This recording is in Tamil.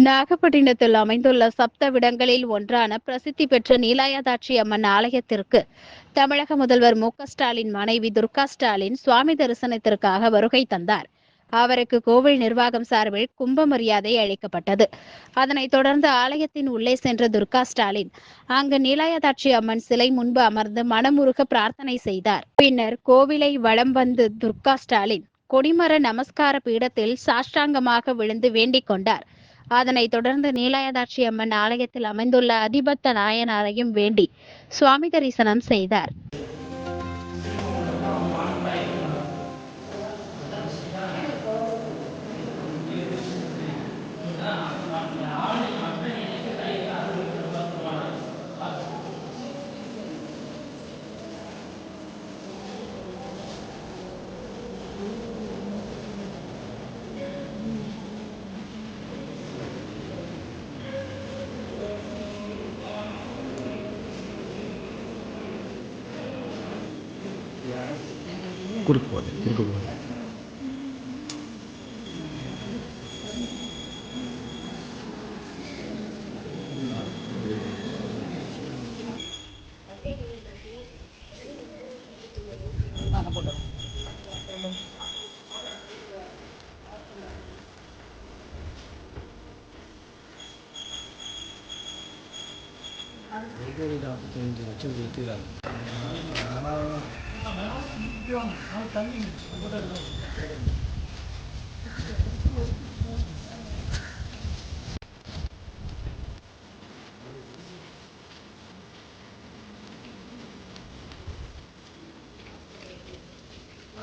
நாகப்பட்டினத்தில் அமைந்துள்ள சப்தவிடங்களில் ஒன்றான பிரசித்தி பெற்ற நீலாயதாட்சி அம்மன் ஆலயத்திற்கு தமிழக முதல்வர் மு.க.ஸ்டாலின் மனைவி துர்கா ஸ்டாலின் சுவாமி தரிசனத்திற்காக வருகை தந்தார். அவருக்கு கோவில் நிர்வாகம் சார்பில் கும்ப மரியாதை அளிக்கப்பட்டது. அதனைத் தொடர்ந்து ஆலயத்தின் உள்ளே சென்ற துர்கா ஸ்டாலின் அங்கு நீலாயதாட்சி அம்மன் சிலை முன்பு அமர்ந்து மனமுருக பிரார்த்தனை செய்தார். பின்னர் கோவிலை வலம் வந்து துர்கா ஸ்டாலின் கொடிமர நமஸ்கார பீடத்தில் சாஷ்டாங்கமாக விழுந்து வேண்டிக் கொண்டார். அதனைத் தொடர்ந்து நீலாயதாட்சி அம்மன் ஆலயத்தில் அமைந்துள்ள அதிபத்த நாயனாரையும் வேண்டி சுவாமி தரிசனம் செய்தார். குறுக்கு போகுது.